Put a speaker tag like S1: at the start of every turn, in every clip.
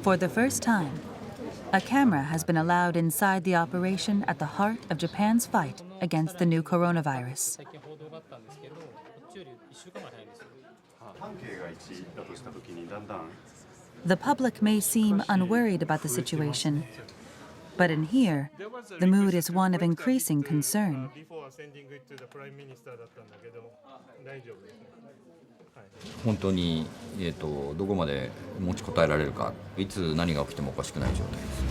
S1: For the first time, a camera has been allowed inside the operation at the heart of Japan's fight against the new coronavirus. The public may seem unworried about the situation, but in here, the mood is one of increasing concern.
S2: 本当にどこまで持ちこたえられるか、いつ何が起きてもおかしくない状態です。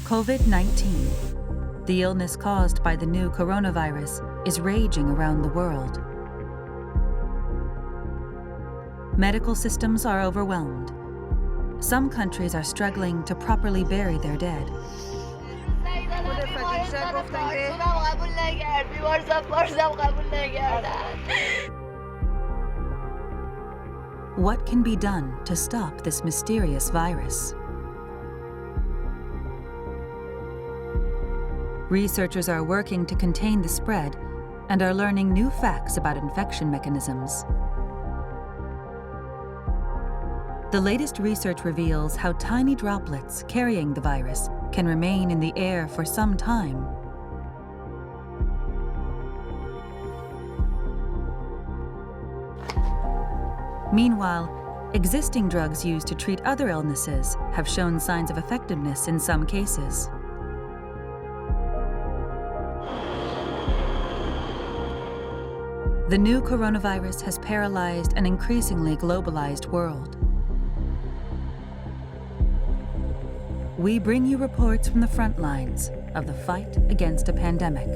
S1: COVID-19, the illness caused by the new coronavirus, is raging around the world. Medical systems are overwhelmed. Some countries are struggling to properly bury their dead. What can be done to stop this mysterious virus? Researchers are working to contain the spread and are learning new facts about infection mechanisms. The latest research reveals how tiny droplets carrying the virus can remain in the air for some time. Meanwhile, existing drugs used to treat other illnesses have shown signs of effectiveness in some cases. The new coronavirus has paralyzed an increasingly globalized world. We bring you reports from the front lines of the fight against a pandemic.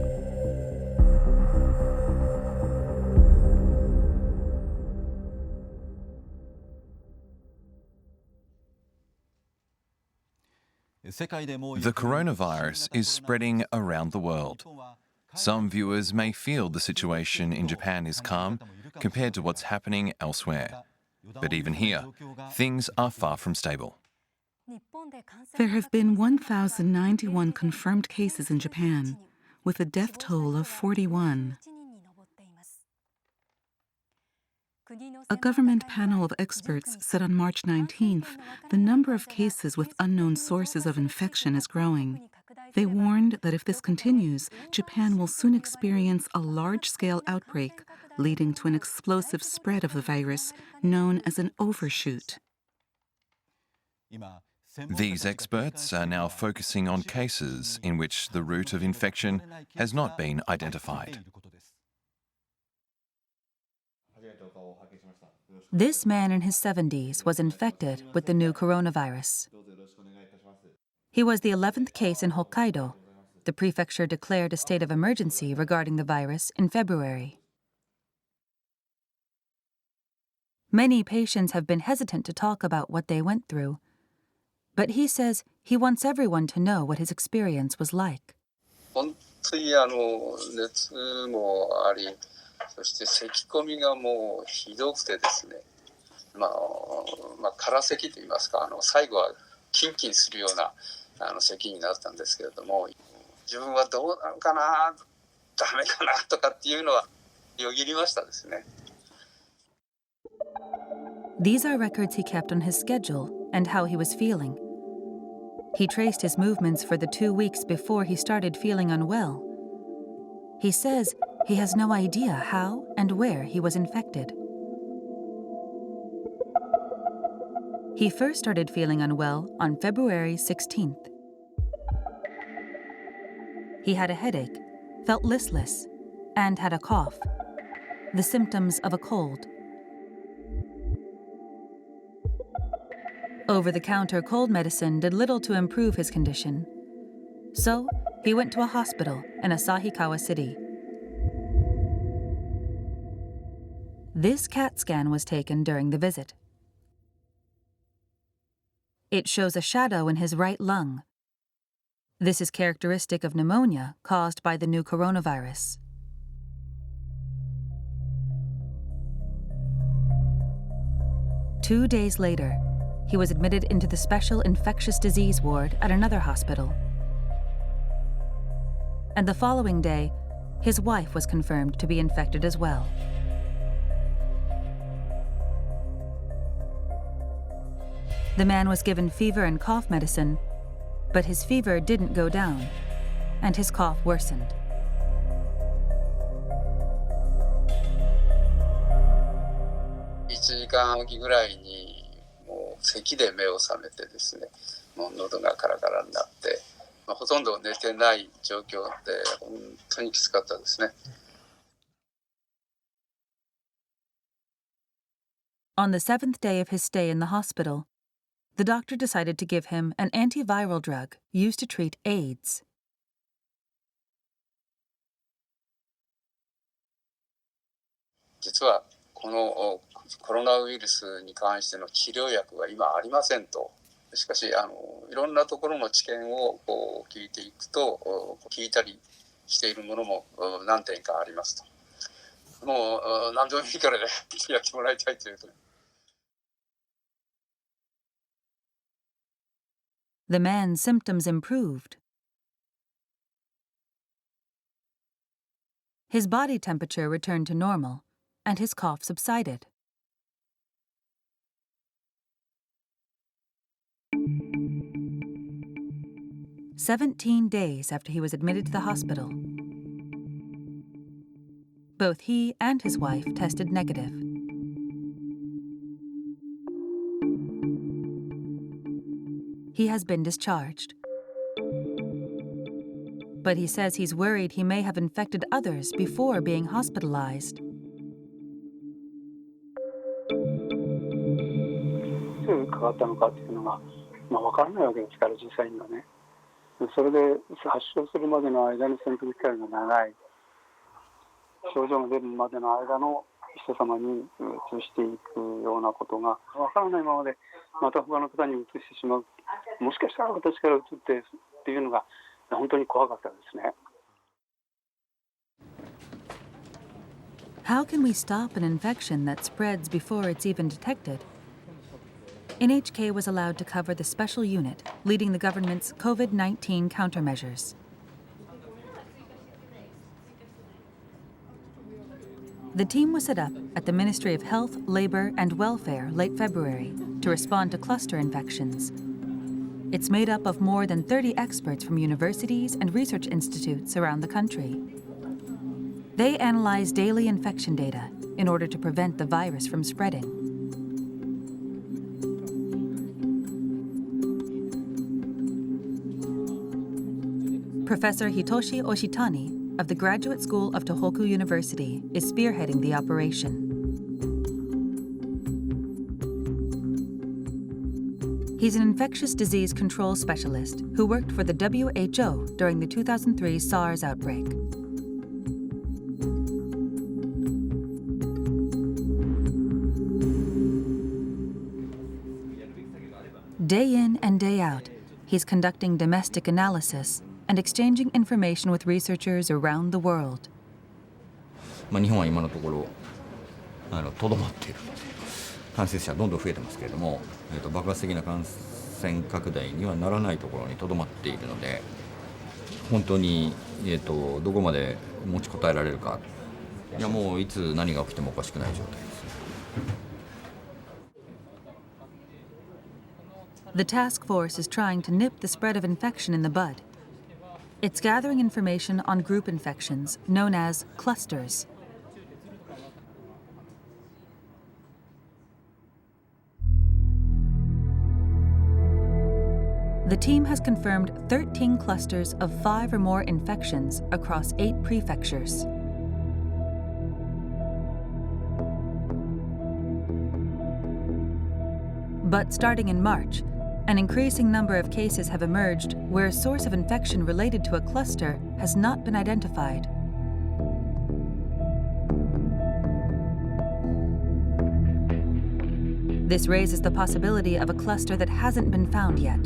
S3: The coronavirus is spreading around the world. Some viewers may feel the situation in Japan is calm compared to what's happening elsewhere. But even here, things are far from stable.
S4: There have been 1,091 confirmed cases in Japan, with a death toll of 41. A government panel of experts said on March 19th the number of cases with unknown sources of infection is growing. They warned that if this continues, Japan will soon experience a large-scale outbreak, leading to an explosive spread of the virus known as an overshoot.
S3: These experts are now focusing on cases in which the route of infection has not been identified.
S1: This man in his 70s was infected with the new coronavirus. He was the 11th case in Hokkaido. The prefecture declared a state of emergency regarding the virus in February. Many patients have been hesitant to talk about what they went through, but he says he wants everyone to know what his experience was like.
S5: 本当に熱もあり、そして咳込みがもうひどくてですね、空咳と言いますか、最後はキンキンするような咳になったんですけれども、自分はどうなのかな、ダメかなとかっていうのはよぎりましたですね。
S1: These are records he kept on his schedule and how he was feeling. He traced his movements for the 2 weeks before he started feeling unwell. He says he has no idea how and where he was infected. He first started feeling unwell on February 16th. He had a headache, felt listless, and had a cough, the symptoms of a cold. Over-the-counter cold medicine did little to improve his condition. So, he went to a hospital in Asahikawa City. This CAT scan was taken during the visit. It shows a shadow in his right lung. This is characteristic of pneumonia caused by the new coronavirus. Two days later, he was admitted into the special infectious disease ward at another hospital. And the following day, his wife was confirmed to be infected as well. The man was given fever and cough medicine, but his fever didn't go down, and his cough worsened.1
S5: 時間おきぐらいにもう咳で目を覚めてですね、もう喉がカラカラになって、ほとんど寝てない状況で本当にきつかったですね。
S1: On the 7th day of his stay in the hospital, the doctor decided to give him an antiviral drug used to treat AIDS.
S5: 実はこのコロナウイルスに関しての治療薬は今ありませんと。しかしいろんなところの知見を聞いていくと、聞いたりしているものも何点かありますと。もう何でもいいからねやってもらいたいというと。
S1: The man's symptoms improved. His body temperature returned to normal, and his cough subsided. "17 days after he was admitted to the hospital, both he and his wife tested negative. He has been discharged. But he says he's worried he may have infected others before being hospitalized.
S6: いつかかったのかっていうのが、分からないわけですから、実際にはね。それで発症するまでの間に潜伏期間が長い、症状が出るまでの間の人様に移していくようなことが分からないままで、また他の方に移してしまう、もしかしたら私から移ってっていうのが本当に怖かったですね。
S1: How can we stop an infection that spreads before it's even detected? NHK was allowed to cover the special unit leading the government's COVID-19 countermeasures. The team was set up at the Ministry of Health, Labor and Welfare late February to respond to cluster infections. It's made up of more than 30 experts from universities and research institutes around the country. They analyze daily infection data in order to prevent the virus from spreading. Professor Hitoshi Oshitani of the Graduate School of Tohoku University is spearheading the operation. He's an infectious disease control specialist who worked for the WHO during the 2003 SARS outbreak. Day in and day out, he's conducting domestic analysis and exchanging information with researchers around the world.
S2: 日本は今のところとどまっている感染者どんどん増えてますけれども、爆発的な感染拡大にはならないところにとどまっているので、本当に、どこまで持ちこたえられるか、いやもういつ何が起きてもおかしくない状態です。
S1: The task force is trying to nip the spread of infection in the bud. It's gathering information on group infections known as clusters. The team has confirmed 13 clusters of 5 or more infections across 8 prefectures. But starting in March, an increasing number of cases have emerged where a source of infection related to a cluster has not been identified. This raises the possibility of a cluster that hasn't been found yet.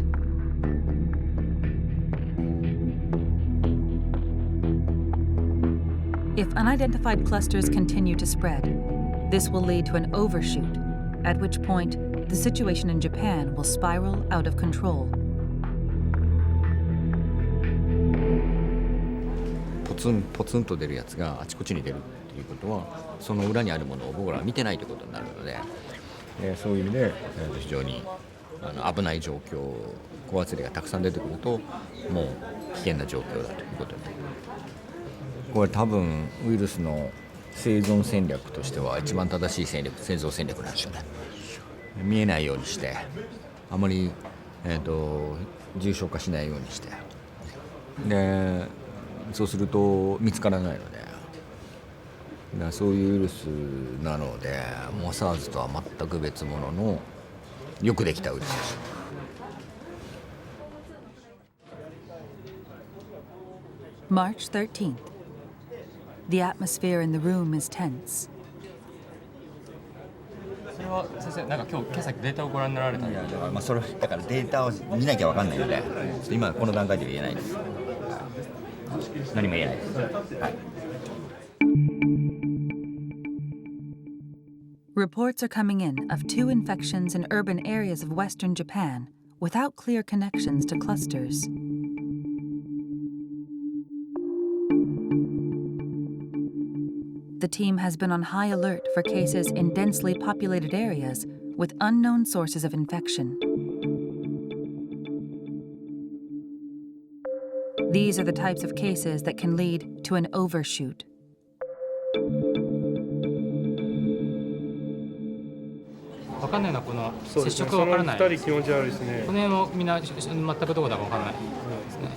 S1: If unidentified clusters continue to spread, this will lead to an overshoot, at which point the situation in Japan will spiral out of control.
S2: ポツンと出るやつがあちこちに出るっていうことは、その裏にあるものを僕らは見てないということになるので、そういう意味で非常に危ない状況、高圧力がたくさん出てくるともう危険な状況だということで、これ多分ウイルスの生存戦略としては一番正しい生存戦略なんですよね。見えないようにして、あまり、重症化しないようにして、でそうすると見つからないので、だからそういうウイルスなので、もう SARS とは全く別物のよくできたウイルスです。
S1: March 13th. The atmosphere in the room is tense.
S7: それは先生、なんか今朝データをご覧になられたんですか？
S2: いや、だからデータを見なきゃ分かんないので、ちょっと今この段階では言えないです。何も言えないです。はい。
S1: Reports are coming in of 2 infections in urban areas of Western Japan without clear connections to clusters. The team has been on high alert for cases in densely populated areas with unknown sources of infection. These are the types of cases that can lead to an overshoot.
S7: 分かんないのはこの接触が分からない。
S8: その2人気持ち悪いですね。
S7: この辺もみんな全くどこだか分からないですね。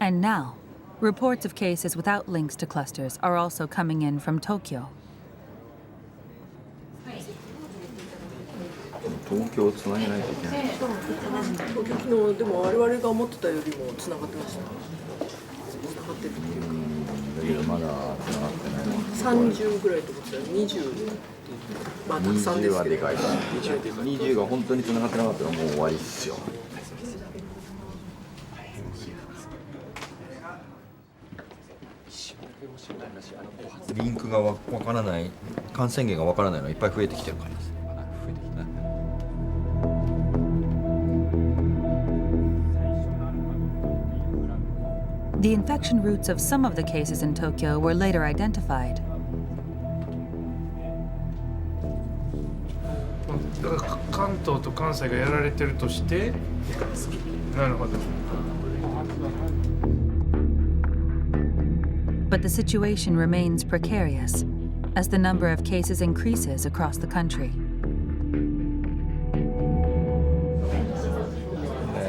S1: And now, reports of cases without links to clusters are also coming in from Tokyo.
S2: 東京をつなげないといけない。
S9: 東京昨日でも我々が思ってたよりもつながってました。つながってるっていうか。
S2: だけどまだつながってない。
S9: 30ぐらいと思ってたら20。まあたくさんですけど。20
S2: はでかい。20が本当につながってなかったらもう終わりっすよ。リンクがわからない、感染源がわからないのがいっぱい増えてきてるからです。
S1: The infection routes of some of the cases in Tokyo were later identified.
S8: だから関東と関西がやられてるとして、なるほど。
S1: But the situation remains precarious as the number of cases increases across the country.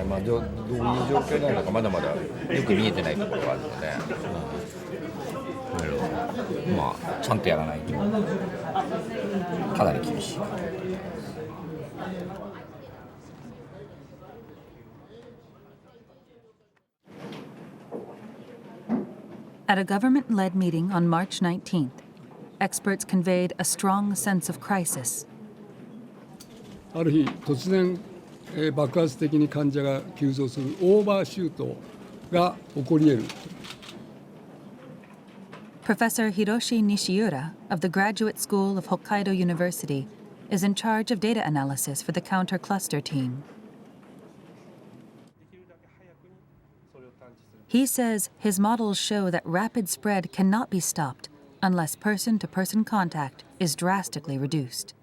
S2: まあ、どういう状況なのかまだまだよく見えてないところがあるので、まあちゃんとやらないとかなり厳しい。
S1: At a government-led meeting on March 19th, experts conveyed a strong sense of crisis.
S10: ある日突然、爆発的に患者が急増するオーバーシュートが起こり得る。
S1: Professor Hiroshi Nishiura of the Graduate School of Hokkaido University is in charge of data analysis for the counter-cluster team. He says his models show that rapid spread cannot be stopped unless person-to-person contact is drastically reduced.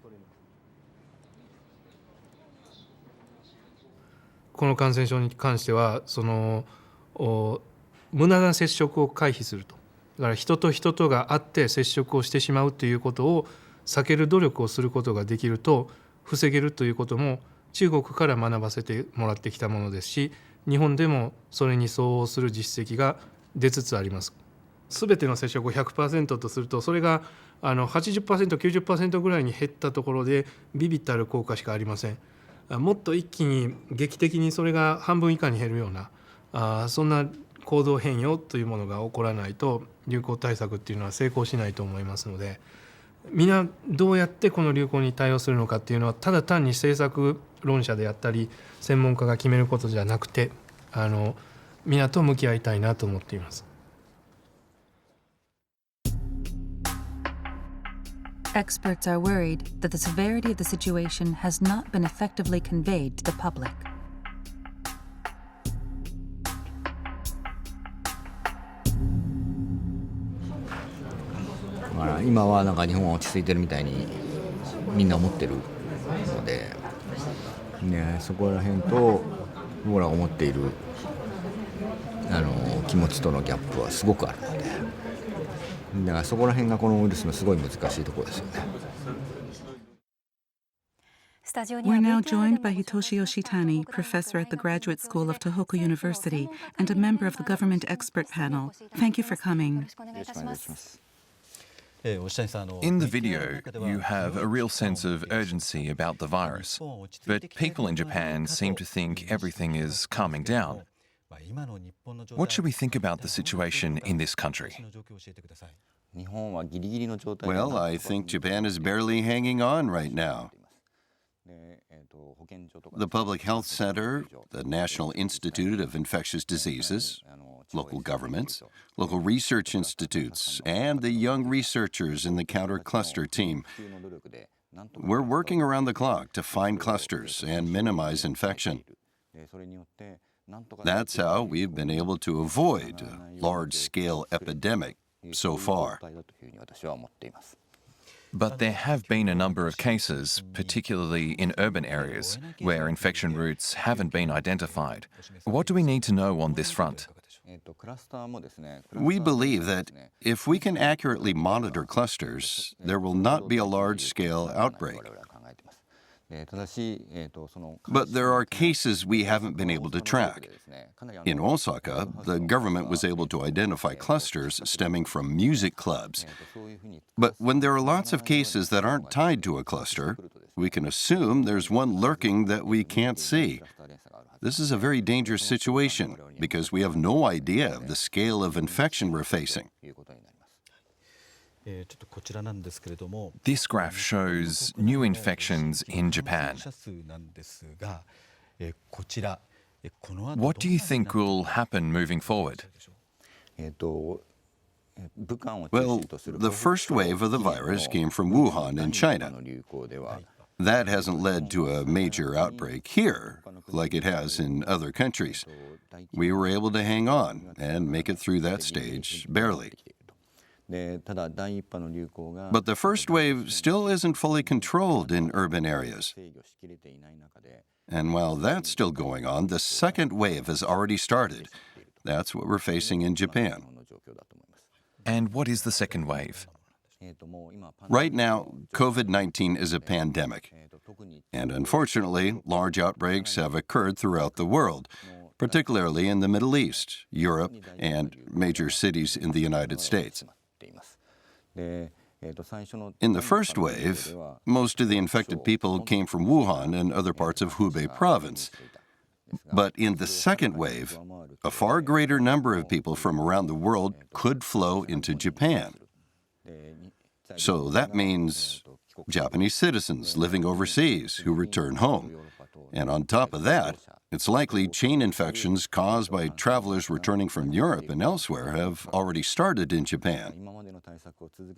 S8: この感染症に関しては無駄な接触を回避すると。だから人と人とが会って接触をしてしまうということを避ける努力をすることができると防げるということも中国から学ばせてもらってきたものですし、日本でもそれに相応する実績が出つつあります。すべての接触を 100% とするとそれが80%、90% ぐらいに減ったところで微々たる効果しかありません。もっと一気に劇的にそれが半分以下に減るようなそんな行動変容というものが起こらないと流行対策っていうのは成功しないと思いますので、みんなどうやってこの流行に対応するのかっていうのはただ単に政策論者であったり専門家が決めることじゃなくてみんなと向き合いたいなと思っています。
S1: Experts are worried that the severity of the situation has not been effectively conveyed to the public.
S2: 今はなんか日本は落ち着いてるみたいにみんな思ってるので、ね、そこら辺と僕らが思っている気持ちとのギャップはすごくあるので、だからそこら辺がこのウイルスのすごい難しいところですよね。
S4: We're now joined by Hitoshi Yoshitani, professor at the Graduate School of Tohoku University and a member of the government expert panel. Thank you for coming.
S3: In the video, you have a real sense of urgency about the virus, but people in Japan seem to think everything is calming down. What should we think about the situation in this country?
S11: Well, I think Japan is barely hanging on right now. The Public Health Center, the National Institute of Infectious Diseases, local governments, local research institutes, and the young researchers in the counter-cluster team. We're working around the clock to find clusters and minimize infection. That's how we've been able to avoid a large-scale epidemic so far.
S3: But there have been a number of cases, particularly in urban areas, where infection routes haven't been identified. What do we need to know on this front?
S11: We believe that if we can accurately monitor clusters, there will not be a large-scale outbreak. But there are cases we haven't been able to track. In Osaka, the government was able to identify clusters stemming from music clubs. But when there are lots of cases that aren't tied to a cluster, we can assume there's one lurking that we can't see. This is a very dangerous situation because we have no idea of the scale of infection we're facing.
S3: This graph shows new infections in Japan. What do you think will happen moving forward?
S11: Well, the first wave of the virus came from Wuhan in China. That hasn't led to a major outbreak here, like it has in other countries. We were able to hang on and make it through that stage, barely. But the first wave still isn't fully controlled in urban areas. And while that's still going on, the second wave has already started. That's what we're facing in Japan.
S3: And what is the second wave?
S11: Right now, COVID-19 is a pandemic. And unfortunately, large outbreaks have occurred throughout the world, particularly in the Middle East, Europe, and major cities in the United States. In the first wave, most of the infected people came from Wuhan and other parts of Hubei province. But in the second wave, a far greater number of people from around the world could flow into Japan. So that means Japanese citizens living overseas who return home. And on top of that, it's likely chain infections caused by travelers returning from Europe and elsewhere have already started in Japan.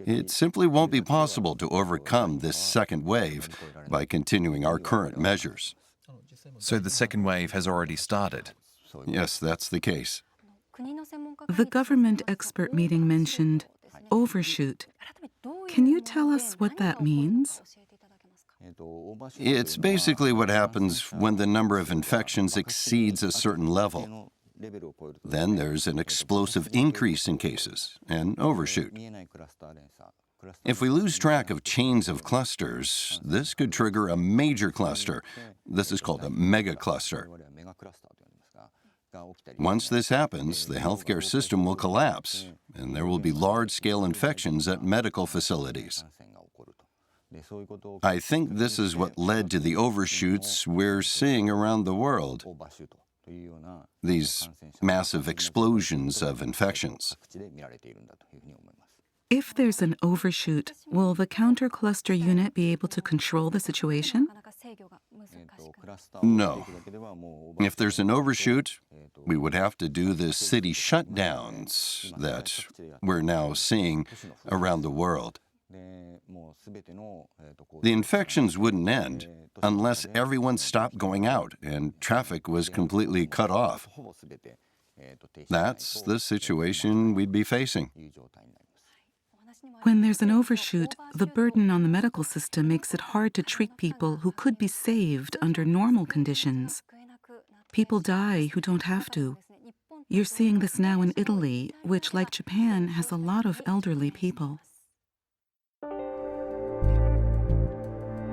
S11: It simply won't be possible to overcome this second wave by continuing our current measures.
S3: So the second wave has already started?
S11: Yes, that's the case.
S4: The government expert meeting mentioned overshoot. Can you tell us what that means?
S11: It's basically what happens when the number of infections exceeds a certain level. Then there's an explosive increase in cases, an overshoot. If we lose track of chains of clusters, this could trigger a major cluster. This is called a megacluster. Once this happens, the healthcare system will collapse, and there will be large-scale infections at medical facilities. I think this is what led to the overshoots we're seeing around the world, these massive explosions of infections.
S4: If there's an overshoot, will the counter-cluster unit be able to control the situation?
S11: No. If there's an overshoot, we would have to do the city shutdowns that we're now seeing around the world. The infections wouldn't end unless everyone stopped going out and traffic was completely cut off. That's the situation we'd be facing.
S4: When there's an overshoot, the burden on the medical system makes it hard to treat people who could be saved under normal conditions. People die who don't have to. You're seeing this now in Italy, which, like Japan, has a lot of elderly people.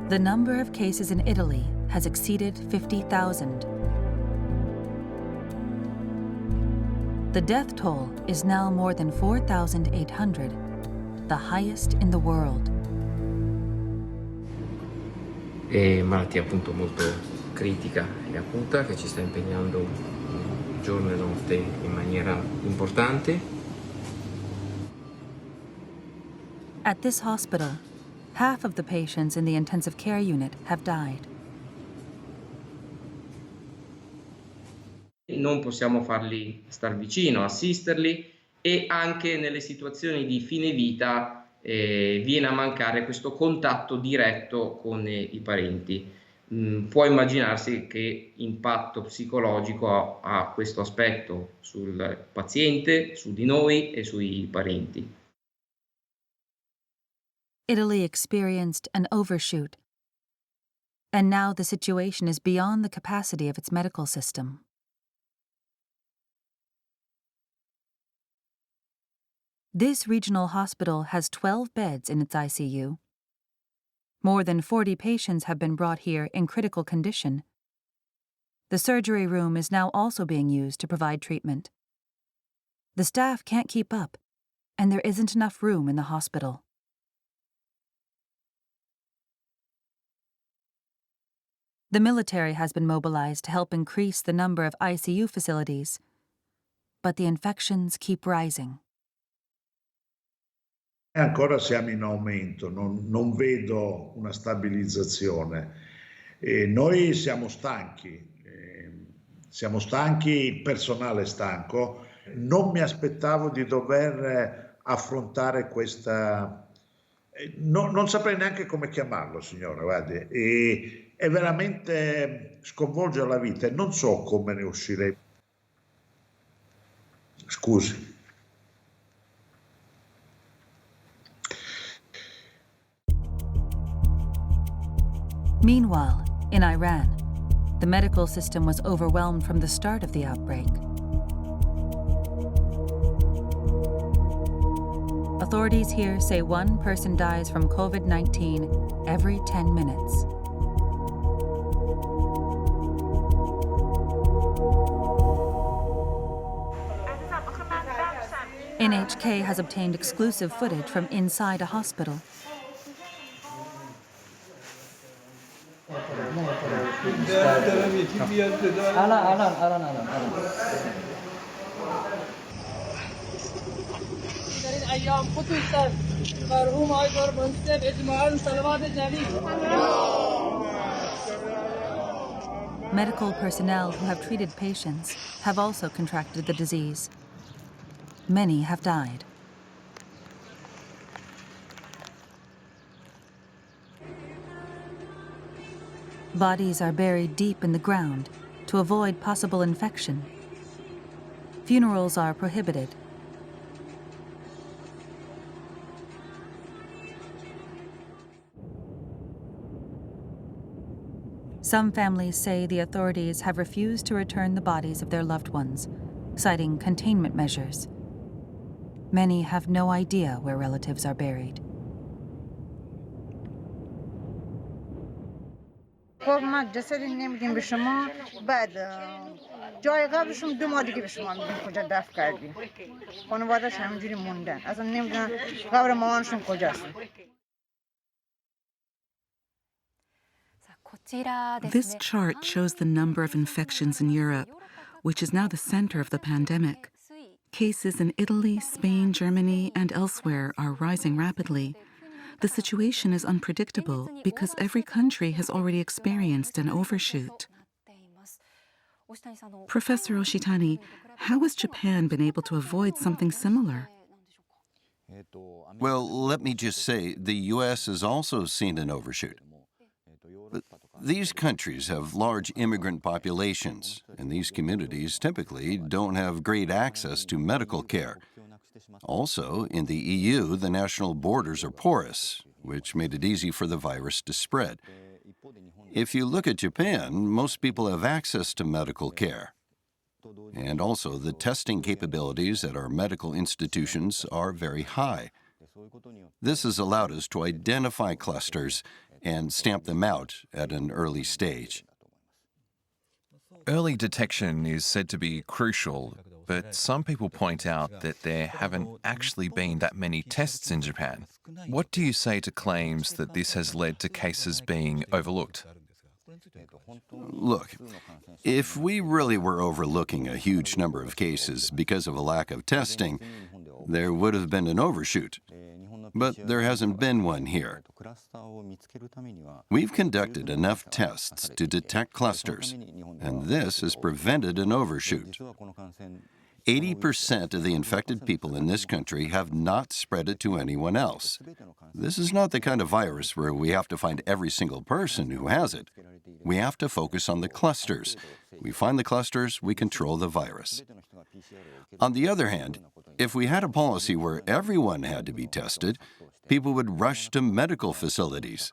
S1: The number of cases in Italy has exceeded 50,000. The death toll is now more than 4,800, the highest in the world.
S12: È malattia appunto molto critica e acuta che ci sta impegnando giorno e notte in maniera importante.
S1: At this hospital, half of the patients in the intensive care unit have died.
S12: Non possiamo farli star vicino, assisterli, e anche nelle situazioni di fine vita viene a mancare questo contatto diretto con i parenti. Può immaginarsi che impatto psicologico ha questo aspetto sul paziente, su di noi e sui parenti.
S1: Italy experienced an overshoot, and now the situation is beyond the capacity of its medical system. This regional hospital has 12 beds in its ICU. More than 40 patients have been brought here in critical condition. The surgery room is now also being used to provide treatment. The staff can't keep up, and there isn't enough room in the hospital. The military has been mobilized to help increase the number of ICU facilities, but the infections keep rising.
S13: Ancora siamo in aumento, non vedo una stabilizzazione. Noi siamo stanchi, il personale è stanco. Non mi aspettavo di dover affrontare questa... non saprei neanche come chiamarlo, signora, guardi. È veramente sconvolge la vita e non so come ne uscirei. Scusi.
S1: Meanwhile, in Iran, the medical system was overwhelmed from the start of the outbreak. Authorities here say one person dies from COVID-19 every 10 minutes. NHK has obtained exclusive footage from inside a hospital. Medical personnel who have treated patients have also contracted the disease. Many have died. Bodies are buried deep in the ground to avoid possible infection. Funerals are prohibited. Some families say the authorities have refused to return the bodies of their loved ones, citing containment measures. Many have no idea where relatives are buried.
S14: خب ما جسدی نمیدیم به شما بعد جای قبرشون 2 ماه دیگه به شما میگیم کجا دفن کردیم خانواده‌اش همینجوری موندن اصلا نمیدونن قبر مامانشون کجاست.
S4: This chart shows the number of infections in Europe, which is now the center of the pandemic. Cases in Italy, Spain, Germany, and elsewhere are rising rapidly. The situation is unpredictable because every country has already experienced an overshoot. Professor Oshitani, how has Japan been able to avoid something similar?
S11: Well, let me just say the U.S. has also seen an overshoot. But these countries have large immigrant populations, and these communities typically don't have great access to medical care. Also, in the EU, the national borders are porous, which made it easy for the virus to spread. If you look at Japan, most people have access to medical care. And also, the testing capabilities at our medical institutions are very high. This has allowed us to identify clusters and stamp them out at an early stage.
S3: Early detection is said to be crucial, but some people point out that there haven't actually been that many tests in Japan. What do you say to claims that this has led to cases being overlooked?
S11: Look, if we really were overlooking a huge number of cases because of a lack of testing, there would have been an overshoot. But there hasn't been one here. We've conducted enough tests to detect clusters, and this has prevented an overshoot. 80% of the infected people in this country have not spread it to anyone else. This is not the kind of virus where we have to find every single person who has it. We have to focus on the clusters. We find the clusters, we control the virus. On the other hand, if we had a policy where everyone had to be tested, people would rush to medical facilities.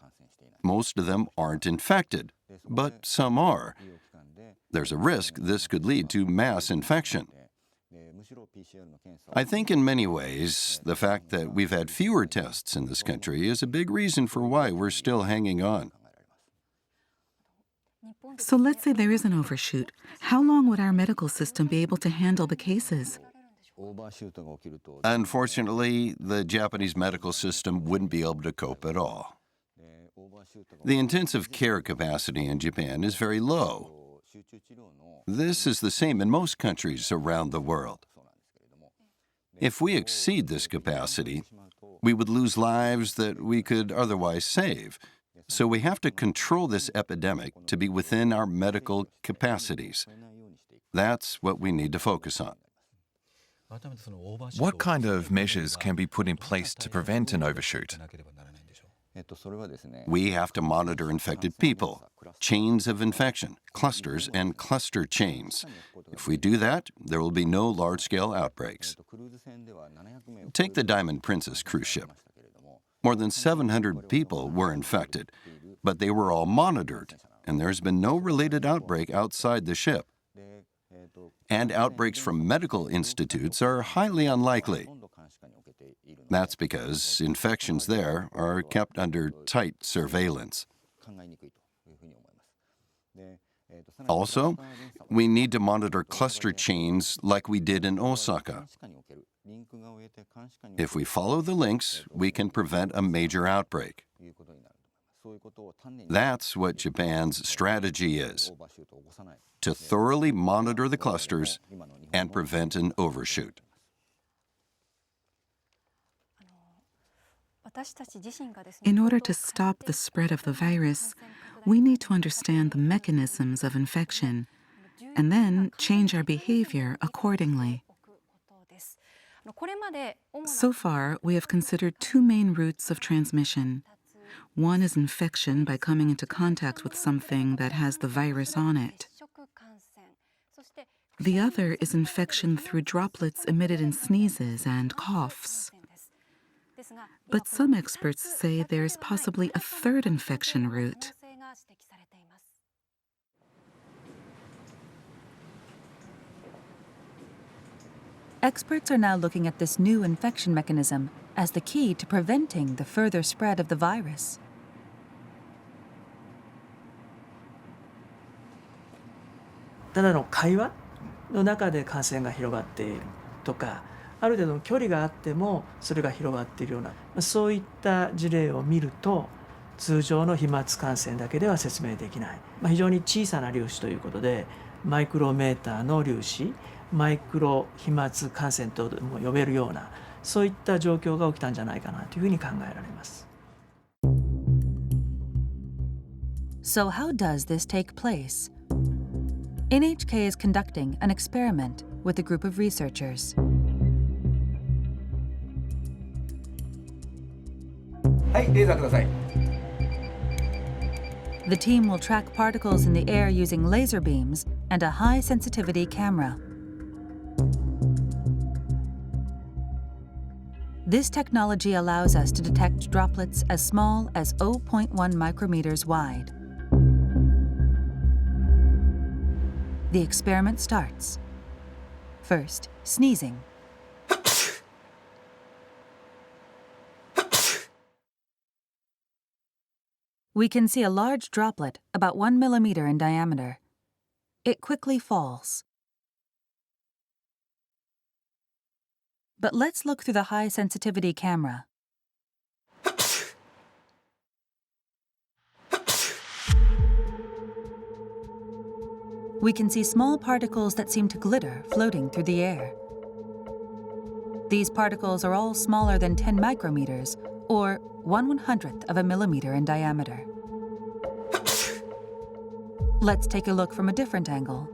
S11: Most of them aren't infected, but some are. There's a risk this could lead to mass infection. I think in many ways, the fact that we've had fewer tests in this country is a big reason for why we're still hanging on.
S4: So let's say there is an overshoot. How long would our medical system be able to handle the cases?
S11: Unfortunately, the Japanese medical system wouldn't be able to cope at all. The intensive care capacity in Japan is very low. This is the same in most countries around the world. If we exceed this capacity, we would lose lives that we could otherwise save. So we have to control this epidemic to be within our medical capacities. That's what we need to focus on.
S3: What kind of measures can be put in place to prevent an overshoot?
S11: We have to monitor infected people, chains of infection, clusters, and cluster chains. If we do that, there will be no large-scale outbreaks. Take the Diamond Princess cruise ship. More than 700 people were infected, but they were all monitored, and there's been no related outbreak outside the ship. And outbreaks from medical institutes are highly unlikely. That's because infections there are kept under tight surveillance. Also, we need to monitor cluster chains like we did in Osaka. If we follow the links, we can prevent a major outbreak. That's what Japan's strategy is, to thoroughly monitor the clusters and prevent an overshoot.
S4: In order to stop the spread of the virus, we need to understand the mechanisms of infection and then change our behavior accordingly. So far, we have considered two main routes of transmission. One is infection by coming into contact with something that has the virus on it. The other is infection through droplets emitted in sneezes and coughs. But some experts say there is possibly a third infection route.
S1: Experts are now looking at this new infection mechanism as the key to preventing the further spread of the virus.
S15: ただの会話の中で感染が広がっているとか、ある程度の距離があってもそれが広がっているような、そういった事例を見ると、通常の飛沫感染だけでは説明できない、非常に小さな粒子ということで、マイクロメーターの粒子、マイクロ飛沫感染とも呼べるような、そういった状況が起きたんじゃないかなというふうに考えられます。
S1: So how does this take place? NHK is conducting an experiment with a group of researchers.
S16: はい、レーザーください。
S1: The team will track particles in the air using laser beams and a high-sensitivity camera. This technology allows us to detect droplets as small as 0.1 micrometers wide. The experiment starts. First, sneezing. We can see a large droplet about 1 millimeter in diameter. It quickly falls. But let's look through the high-sensitivity camera. We can see small particles that seem to glitter floating through the air. These particles are all smaller than 10 micrometers, or 1/100th of a millimeter in diameter. Let's take a look from a different angle.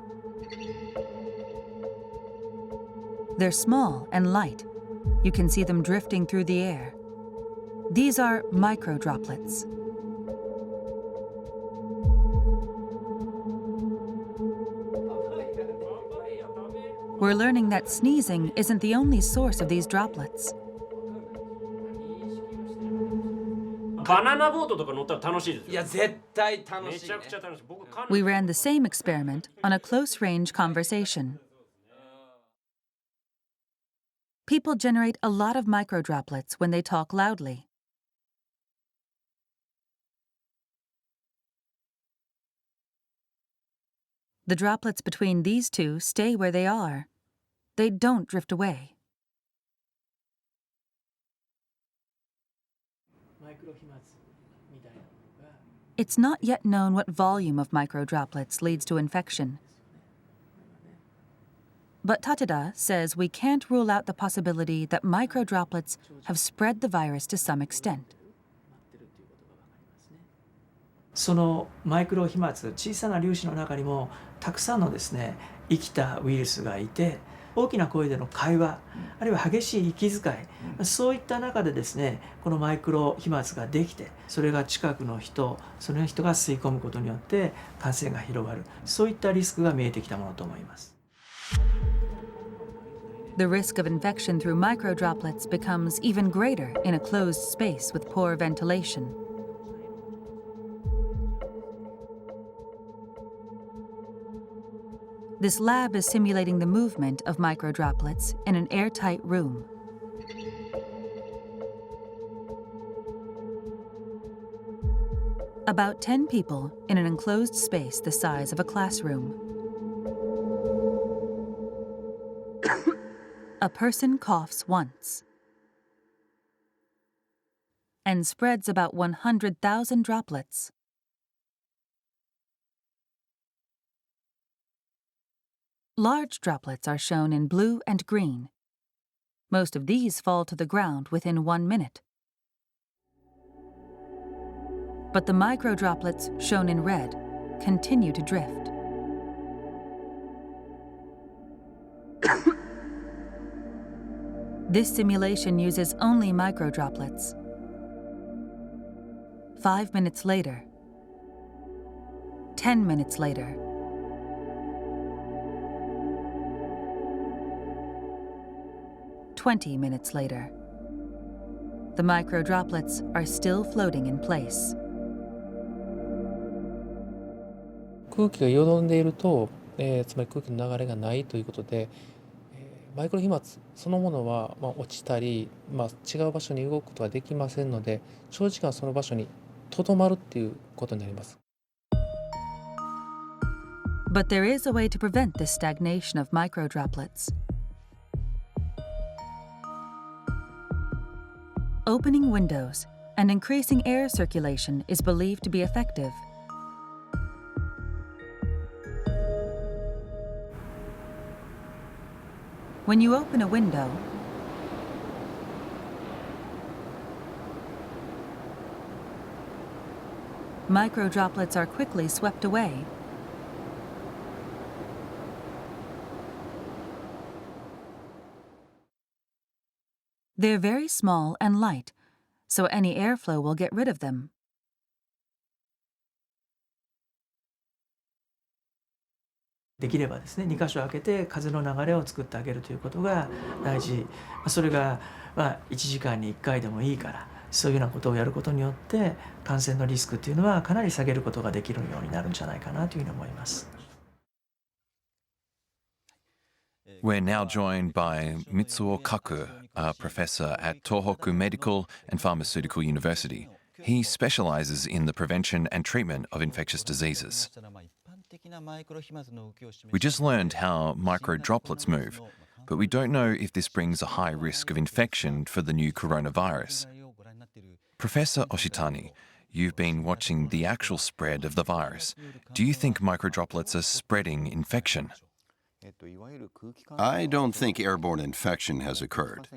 S1: They're small and light. You can see them drifting through the air. These are microdroplets. We're learning that sneezing isn't the only source of these droplets. We ran the same experiment on a close-range conversation. People generate a lot of microdroplets when they talk loudly. The droplets between these two stay where they are. They don't drift away. It's not yet known what volume of microdroplets leads to infection. But Tateda says we can't rule out the possibility that microdroplets have spread the virus to some extent.
S15: そのマイクロ飛沫、小さな粒子の中にもたくさんのですね、生きたウイルスがいて、大きな声での会話、あるいは激しい息遣い、そういった中でですね、このマイクロ飛沫ができて、それが近くの人、その人が吸い込むことによって感染が広がる、そういったリスクが見えてきたものと思います。
S1: The risk of infection through microdroplets becomes even greater in a closed space with poor ventilation. This lab is simulating the movement of microdroplets in an airtight room. About 10 people in an enclosed space the size of a classroom. A person coughs once and spreads about 100,000 droplets. Large droplets are shown in blue and green. Most of these fall to the ground within 1 minute. But the microdroplets, shown in red, continue to drift. This simulation uses only microdroplets. 5 minutes later, 10 minutes later, 20 minutes later, the microdroplets are still floating in place.
S17: 空気がよどんでいると、つまり空気の流れがないということで、マイクロ飛沫そのものは、落ちたり、違う場所に動くことができませんので、長時間その場所にとどまるっていうことになります。
S1: But there is a way to prevent this stagnation of microdroplets. Opening windows and increasing air circulation is believed to be effective. When you open a window, microdroplets are quickly swept away. They're very small and light, so any airflow will get rid of them.
S15: できればですね、2箇所開けて風の流れを作ってあげるということが大事。それが1時間に1回でもいいから、そういうようなことをやることによって感染のリスクっていうのはかなり下げることができるようになるんじゃないかなというふうに思います。
S3: We're now joined by Mitsuo Kaku, a professor at Tohoku Medical and Pharmaceutical University. He specializes in the prevention and treatment of infectious diseases. We just learned how microdroplets move, but we don't know if this brings a high risk of infection for the new coronavirus. Professor Oshitani, you've been watching the actual spread of the virus. Do you think microdroplets are spreading infection?
S11: I don't think airborne infection has occurred.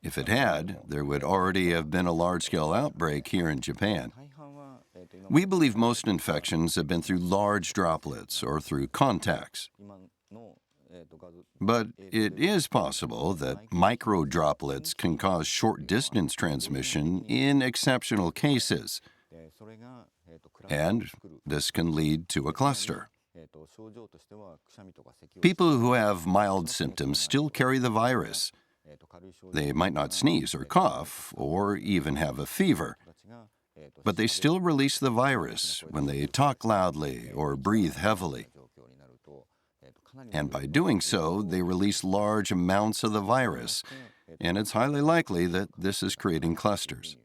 S11: If it had, there would already have been a large-scale outbreak here in Japan. We believe most infections have been through large droplets or through contacts. But it is possible that microdroplets can cause short-distance transmission in exceptional cases, and this can lead to a cluster. People who have mild symptoms still carry the virus. They might not sneeze or cough or even have a fever, but they still release the virus when they talk loudly or breathe heavily. And by doing so, they release large amounts of the virus, and it's highly likely that this is creating clusters.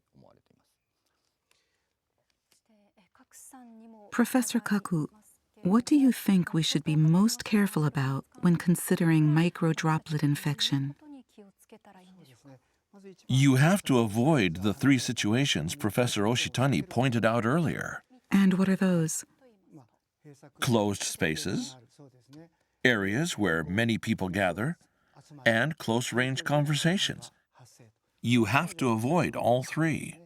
S4: Professor Kaku, what do you think we should be most careful about when considering microdroplet infection?
S18: You have to avoid the 3 situations Professor Oshitani pointed out earlier.
S4: And what are those?
S18: Closed spaces, areas where many people gather, and close-range conversations. You have to avoid all 3.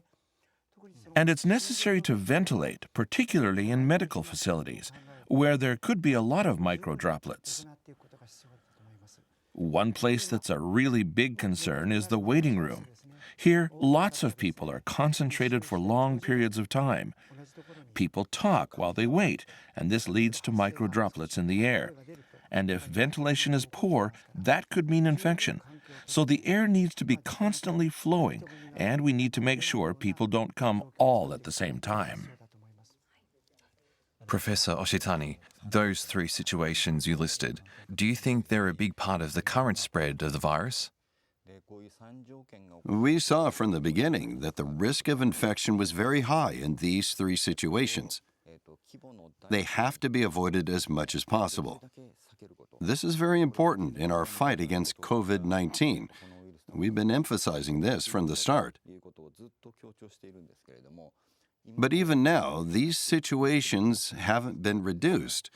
S18: And it's necessary to ventilate, particularly in medical facilities, where there could be a lot of microdroplets. One place that's a really big concern is the waiting room. Here, lots of people are concentrated for long periods of time. People talk while they wait, and this leads to microdroplets in the air. And if ventilation is poor, that could mean infection. So the air needs to be constantly flowing, and we need to make sure people don't come all at the same time.
S3: Professor Oshitani, those 3 situations you listed, do you think they're a big part of the current spread of the virus?
S11: We saw from the beginning that the risk of infection was very high in these 3 situations. They have to be avoided as much as possible. This is very important in our fight against COVID-19. We've been emphasizing this from the start. But even now, these situations haven't been reduced.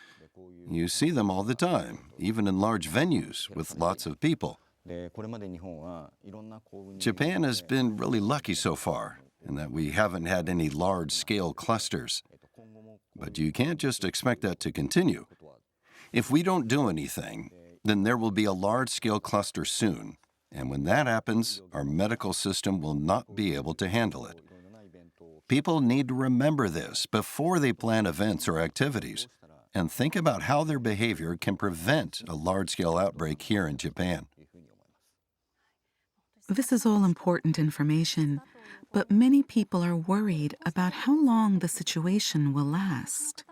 S11: You see them all the time, even in large venues with lots of people. Japan has been really lucky so far in that we haven't had any large-scale clusters. But you can't just expect that to continue. If we don't do anything, then there will be a large-scale cluster soon. And when that happens, our medical system will not be able to handle it. People need to remember this before they plan events or activities and think about how their behavior can prevent a large-scale outbreak here in Japan.
S4: This is all important information, but many people are worried about how long the situation will last.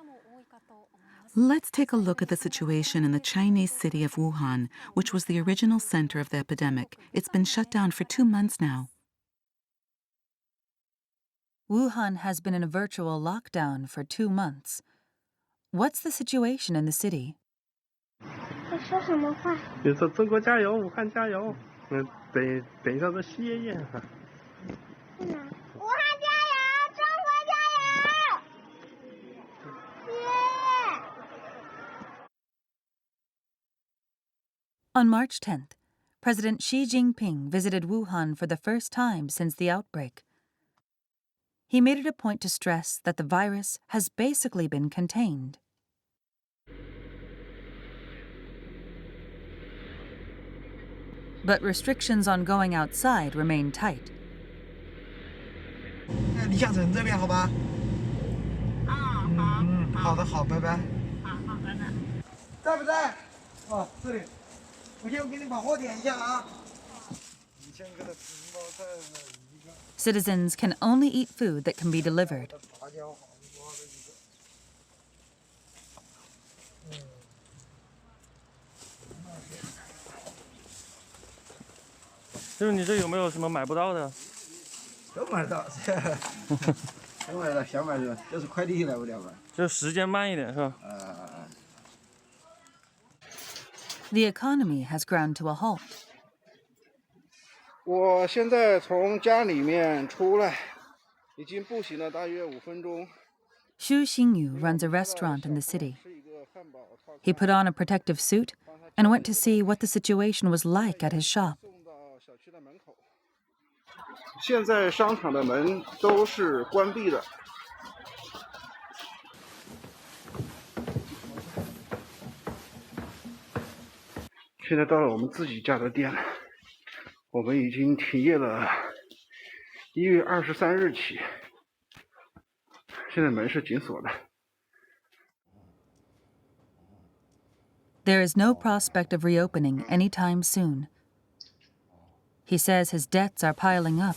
S4: Let's take a look at the situation in the Chinese city of Wuhan, which was the original center of the epidemic. It's been shut down for 2 months now.
S1: Wuhan has been in a virtual lockdown for 2 months. What's the situation in the city? On March 10th, President Xi Jinping visited Wuhan for the first time since the outbreak. He made it a point to stress that the virus has basically been contained. But restrictions on going outside remain tight.
S19: 你下车这边好吧？好的，好，拜拜。在不在？哦，这里，我先给你把货点一下啊。
S1: Citizens can only eat food that can be delivered.
S20: 就是你这有没有什么买不到的？
S19: 都买得到，都买得到，想买的，就是快递来不了嘛。
S20: 就时间慢一点是吧？The
S1: economy has ground to a halt.
S21: 我现在从家里面出来，已经步行了大约5分钟。
S1: Xu Xingyu runs a restaurant in the city. He put on a protective suit and went to see what the situation was like at his shop.
S21: 现在商场的门都是关闭的。现在到了我们自己家的店了，我们已经停业了1月23日起，现在门是紧锁的。
S1: There is no prospect of reopening anytime soon. He says his debts are piling up.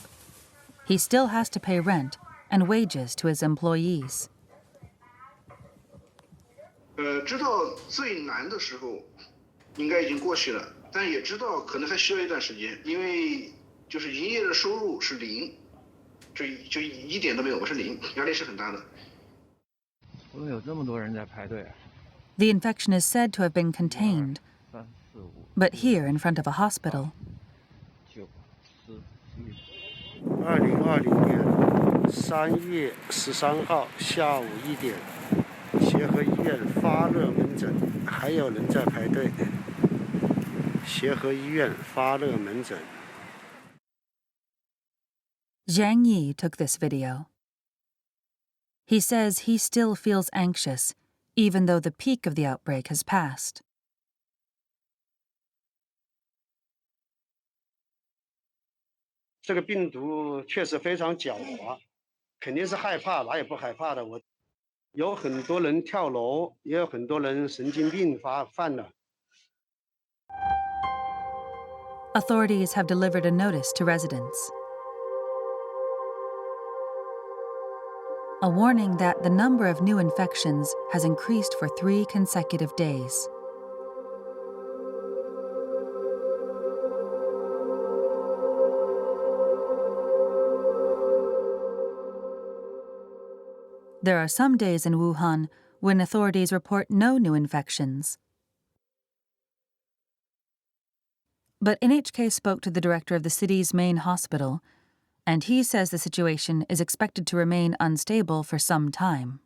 S1: He still has to pay rent and wages to his employees.
S21: 知道最难的时候应该已经过去了，但也知道可能还需要一段时间，因为就是营业的收入是0，就一点都没有，我是0，压力是很大的。
S20: 怎么有这么多人在排队啊？
S1: The infection is said to have been contained, but here in front of a hospital.
S22: 2020年3月13号下午1点，协和医院发热门诊还有人在排队。协和医院发热门诊。
S1: Zhang Yi took this video. He says he still feels anxious, even though the peak of the outbreak has passed.
S22: 这个病毒确实非常狡猾，肯定是害怕，哪有不害怕的？有很多人跳楼，也有很多人神经病犯了。
S1: Authorities have delivered a notice to residents. A warning that the number of new infections has increased for 3 consecutive days. There are some days in Wuhan when authorities report no new infections. But NHK spoke to the director of the city's main hospital, and he says the situation is expected to remain unstable for some time.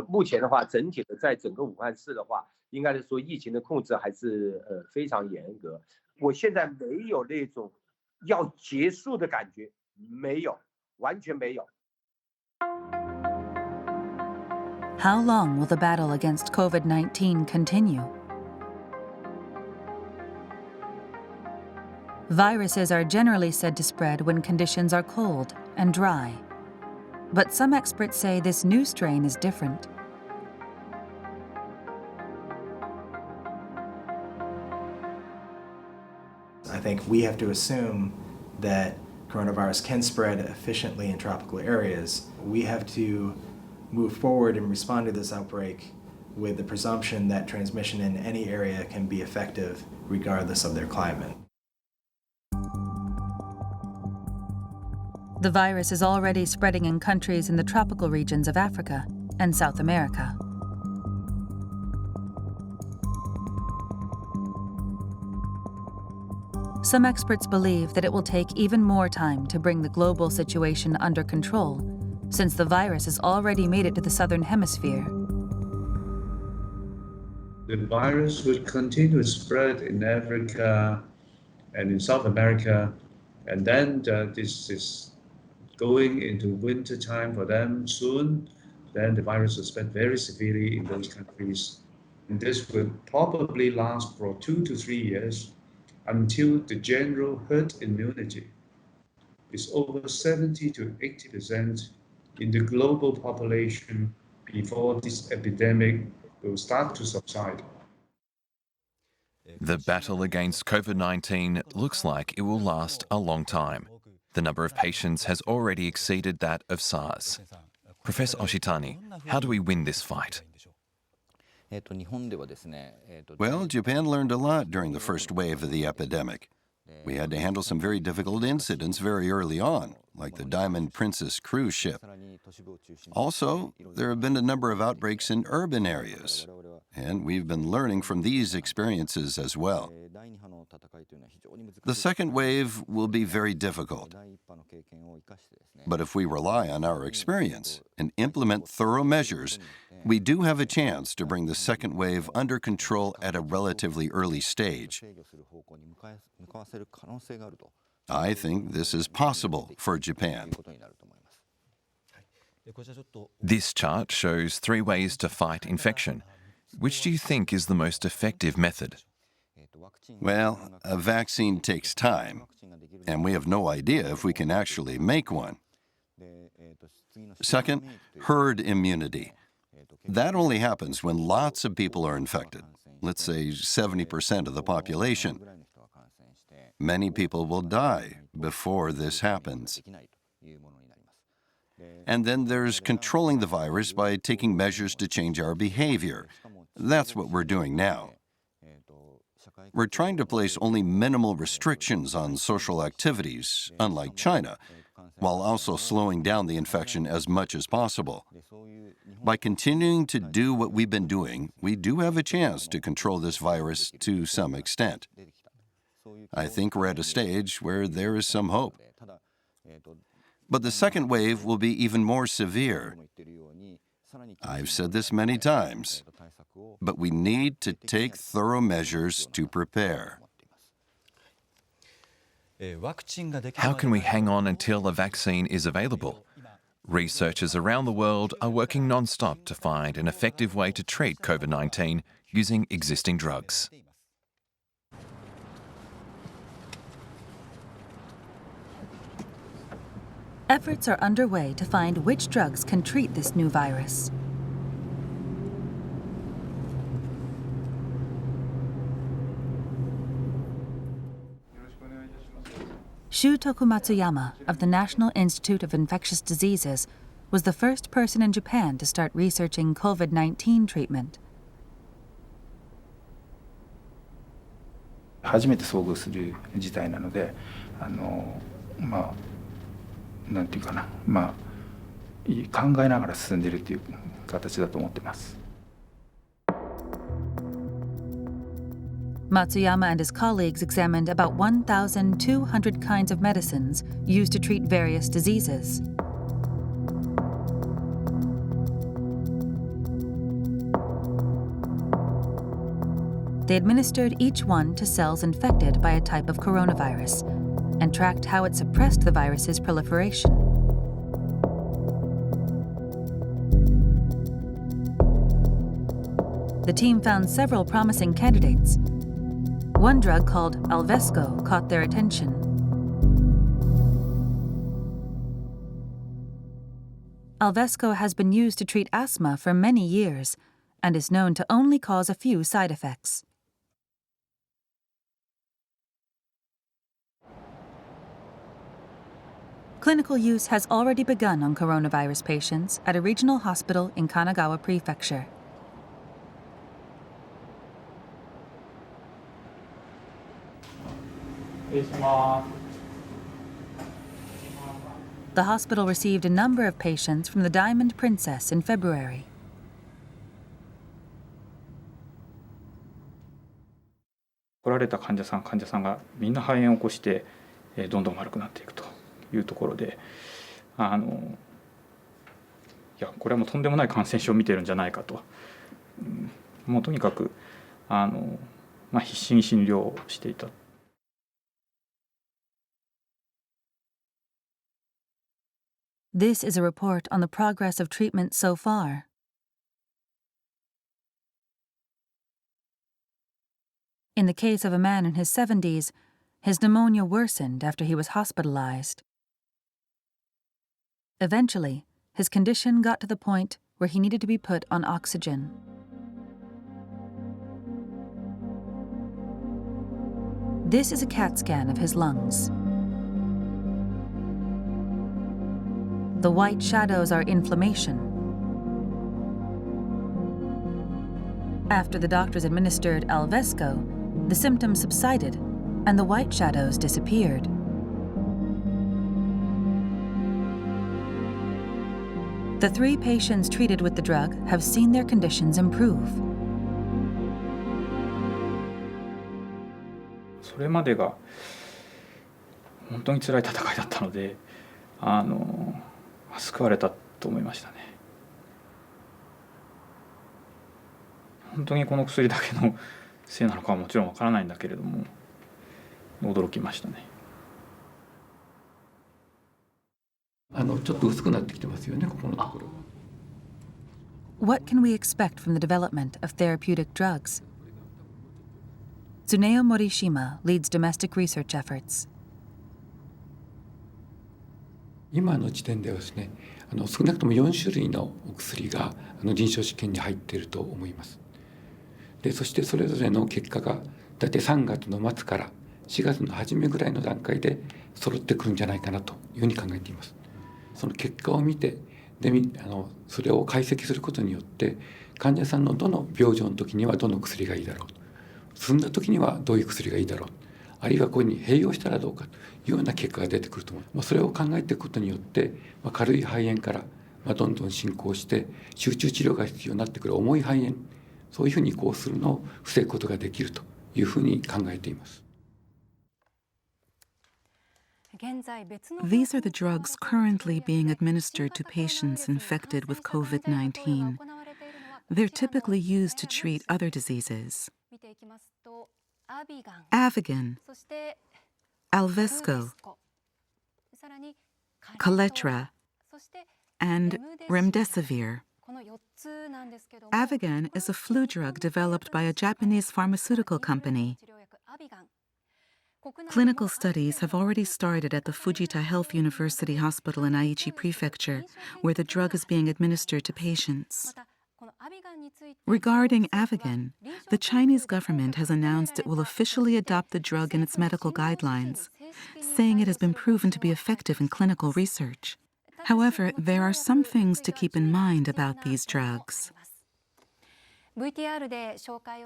S23: 目前的话，整体的在整个武汉市的话，应该是说疫情的控制还是非常严格。我现在没有那种要结束的感觉，没有，完全没有。
S1: How long will the battle against COVID-19 continue? Viruses are generally said to spread when conditions are cold and dry. But some experts say this new strain is different.
S24: I think we have to assume that coronavirus can spread efficiently in tropical areas. We have to move forward and respond to this outbreak with the presumption that transmission in any area can be effective regardless of their climate.
S1: The virus is already spreading in countries in the tropical regions of Africa and South America. Some experts believe that it will take even more time to bring the global situation under control, since the virus has already made it to the southern hemisphere.
S25: The virus will continue to spread in Africa and in South America, and then this is going into winter time for them soon. Then the virus will spread very severely in those countries. And this will probably last for 2 to 3 years until the general herd immunity is over 70 to 80% in the global population before this epidemic will start to subside.
S3: The battle against COVID-19 looks like it will last a long time. The number of patients has already exceeded that of SARS. Professor Oshitani, how do we win this fight?
S11: Well, Japan learned a lot during the first wave of the epidemic. We had to handle some very difficult incidents very early on, like the Diamond Princess cruise ship. Also, there have been a number of outbreaks in urban areas, and we've been learning from these experiences as well. The second wave will be very difficult. But if we rely on our experience and implement thorough measures, we do have a chance to bring the second wave under control at a relatively early stage. I think this is possible for Japan.
S3: This chart shows 3 ways to fight infection. Which do you think is the most effective method?
S11: Well, a vaccine takes time, and we have no idea if we can actually make one. Second, herd immunity. That only happens when lots of people are infected, let's say 70% of the population. Many people will die before this happens. And then there's controlling the virus by taking measures to change our behavior. That's what we're doing now. We're trying to place only minimal restrictions on social activities, unlike China, while also slowing down the infection as much as possible. By continuing to do what we've been doing, we do have a chance to control this virus to some extent. I think we're at a stage where there is some hope. But the second wave will be even more severe. I've said this many times, but we need to take thorough measures to prepare.
S3: How can we hang on until a vaccine is available? Researchers around the world are working non-stop to find an effective way to treat COVID-19 using existing drugs.
S1: Efforts are underway to find which drugs can treat this new virus. Shutoku Matsuyama of the National Institute of Infectious Diseases was the first person in Japan to start researching COVID-19 treatment.
S5: 初めて遭遇する事態なので、なんていうかな、考えながら進んでいるという形だと思っています。
S1: Matsuyama and his colleagues examined about 1,200 kinds of medicines used to treat various diseases. They administered each one to cells infected by a type of coronavirus and tracked how it suppressed the virus's proliferation. The team found several promising candidates. One drug called Alvesco caught their attention. Alvesco has been used to treat asthma for many years and is known to only cause a few side effects. Clinical use has already begun on coronavirus patients at a regional hospital in Kanagawa Prefecture. The hospital received a number of patients from the Diamond Princess in February.
S5: 来られた患者さんがみんな肺炎を起こしてどんどん悪くなっていくというところで、いやこれはもうとんでもない感染症を見てるんじゃないかと、もうとにかく必死に診療をしていた。
S1: This is a report on the progress of treatment so far. In the case of a man in his 70s, his pneumonia worsened after he was hospitalized. Eventually, his condition got to the point where he needed to be put on oxygen. This is a CAT scan of his lungs. The white shadows are inflammation. After the doctors administered Alvesco, the symptoms subsided and the white shadows disappeared. The 3 patients treated with the drug have seen their conditions improve.
S5: それまでが本当に辛い戦いだったので、救われたと思いましたね。本当にこの薬だけのせいなのかはもちろんわからないんだけれども、驚きましたね。
S6: ちょっと薄くなってきてますよね、ここのところ。
S1: What can we expect from the development of therapeutic drugs? Tsuneo Morishima leads domestic research efforts.
S6: 今の時点ではですね、少なくとも4種類のお薬が臨床試験に入っていると思います。で、そしてそれぞれの結果が大体3月の末から4月の初めぐらいの段階で揃ってくるんじゃないかなというふうに考えています。その結果を見て、それを解析することによって患者さんのどの病状の時にはどの薬がいいだろう、進んだ時にはどういう薬がいいだろう、あるいはこれに併用したらどうかというような結果が出てくると思う。それを考えていくことによって、軽い肺炎からどんどん進行して集中治療が必要になってくる重い肺炎、そういうふうに移行するのを防ぐことができるというふうに考えています。
S4: These are the drugs currently being administered to patients infected with COVID-19. They're typically used to treat other diseases. Avigan, Alvesco, Kaletra, and Remdesivir. Avigan is a flu drug developed by a Japanese pharmaceutical company. Clinical studies have already started at the Fujita Health University Hospital in Aichi Prefecture, where the drug is being administered to patients. Regarding Avigan, the Chinese government has announced it will officially adopt the drug in its medical guidelines, saying it has been proven to be effective in clinical research. However, there are some things to keep in mind about these drugs.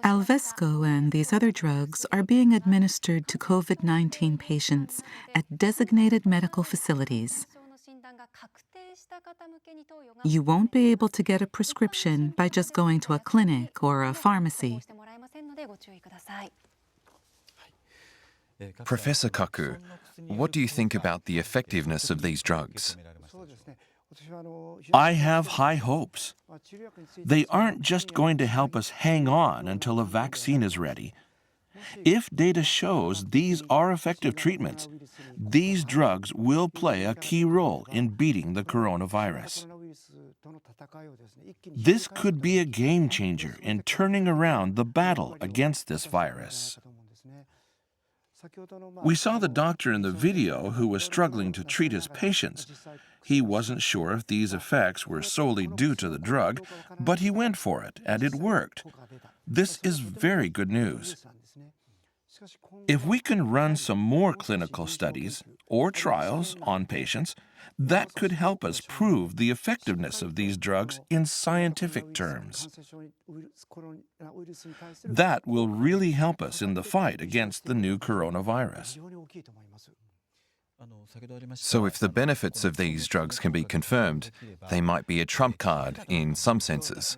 S4: Alvesco and these other drugs are being administered to COVID-19 patients at designated medical facilities. You won't be able to get a prescription by just going to a clinic or a pharmacy.
S3: Professor Kaku, what do you think about the effectiveness of these drugs?
S18: I have high hopes. They aren't just going to help us hang on until a vaccine is ready. If data shows these are effective treatments, these drugs will play a key role in beating the coronavirus. This could be a game changer in turning around the battle against this virus. We saw the doctor in the video who was struggling to treat his patients. He wasn't sure if these effects were solely due to the drug, but he went for it, and it worked. This is very good news. If we can run some more clinical studies or trials on patients, that could help us prove the effectiveness of these drugs in scientific terms. That will really help us in the fight against the new coronavirus.
S3: So if the benefits of these drugs can be confirmed, they might be a trump card in some senses.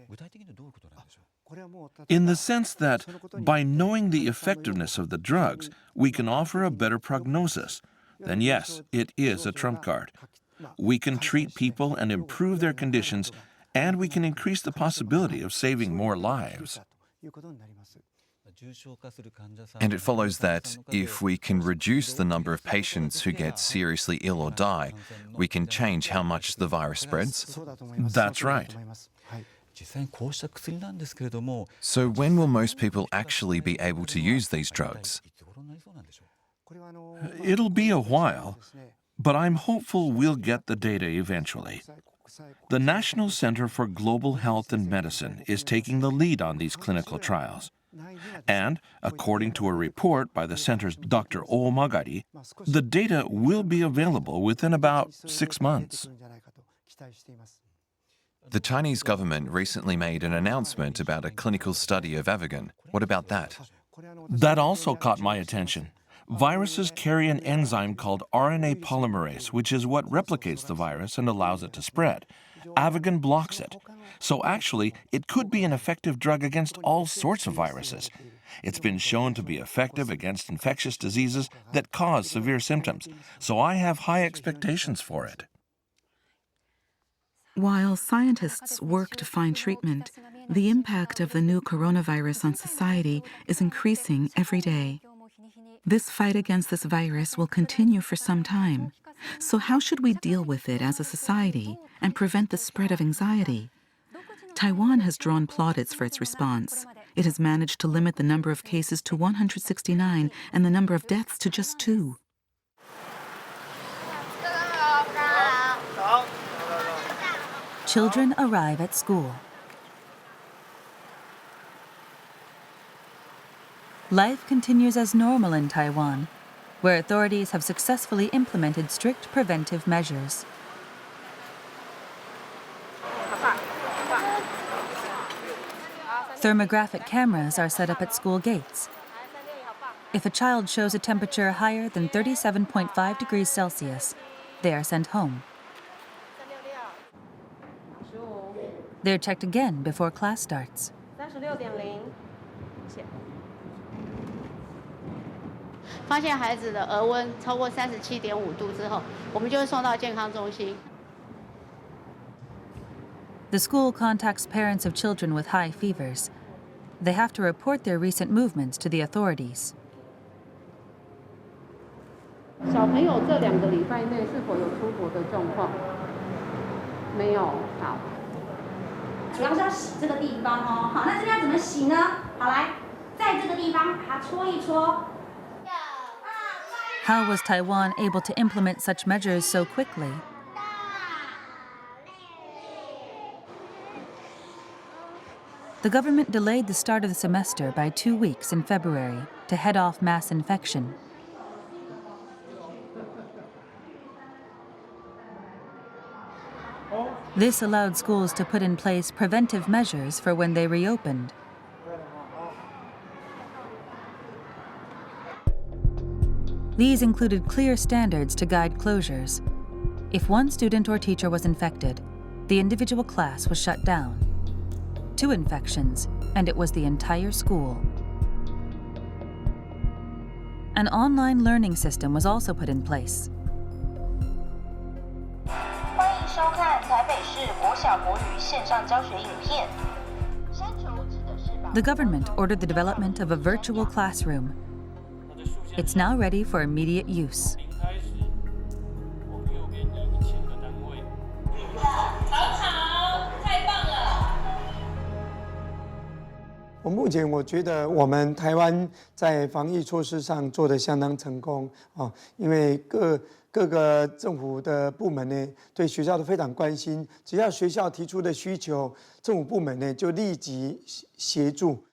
S18: In the sense that by knowing the effectiveness of the drugs, we can offer a better prognosis, then yes, it is a trump card. We can treat people and improve their conditions, and we can increase the possibility of saving more lives.
S3: And it follows that if we can reduce the number of patients who get seriously ill or die, we can change how much the virus spreads?
S18: That's right.
S3: So when will most people actually be able to use these drugs?
S18: It'll be a while, but I'm hopeful we'll get the data eventually. The National Center for Global Health and Medicine is taking the lead on these clinical trials. And, according to a report by the center's Dr. O Magari, the data will be available within about 6 months.
S3: The Chinese government recently made an announcement about a clinical study of Avigan. What about that?
S18: That also caught my attention. Viruses carry an enzyme called RNA polymerase, which is what replicates the virus and allows it to spread. Avigan blocks it. So actually, it could be an effective drug against all sorts of viruses. It's been shown to be effective against infectious diseases that cause severe symptoms. So I have high expectations for it.
S4: While scientists work to find treatment, the impact of the new coronavirus on society is increasing every day. This fight against this virus will continue for some time. So how should we deal with it as a society and prevent the spread of anxiety? Taiwan has drawn plaudits for its response. It has managed to limit the number of cases to 169 and the number of deaths to just 2.
S1: Children arrive at school. Life continues as normal in Taiwan, where authorities have successfully implemented strict preventive measures. Thermographic cameras are set up at school gates. If a child shows a temperature higher than 37.5 degrees Celsius, they are sent home. They're checked again before class starts. The school contacts parents of children with high fevers. They have to report their recent movements to the authorities.
S2: 小朋友这2个礼拜内是否有出国的状况？没有，好。主要是要洗这个地方哦。好，那这边要怎么洗呢？好，来，在这个地方把它搓一搓。
S1: How was Taiwan able to implement such measures so quickly? The government delayed the start of the semester by 2 weeks in February to head off mass infection. This allowed schools to put in place preventive measures for when they reopened. These included clear standards to guide closures. If one student or teacher was infected, the individual class was shut down. 2 infections, and it was the entire school. An online learning system was also put in place. The government ordered the development of a virtual classroom. It's now ready for immediate use.
S7: 目前我觉得我们台湾在防疫措施上做得相当成功啊，因为各个政府的部门呢对学校都非常关心，只要学校提出的需求，政府部门呢就立即协助。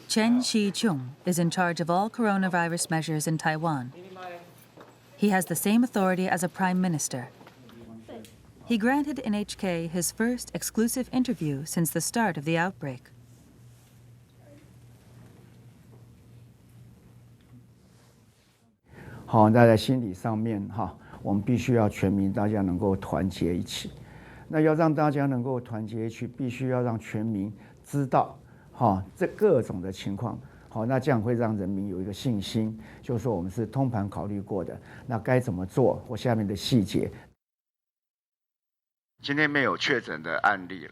S1: Chen Shi-chung is in charge of all coronavirus measures in Taiwan. He has the same authority as a prime minister. He granted NHK his first exclusive interview since the start of the outbreak.
S8: 好，那在心理上面哈，我们必须要全民大家能够团结一起。那要让大家能够团结一起，必须要让全民知道哈这各种的情况。好，那这样会让人民有一个信心，就是说我们是通盘考虑过的。那该怎么做？或下面的细节。
S9: 今天没有确诊的案例。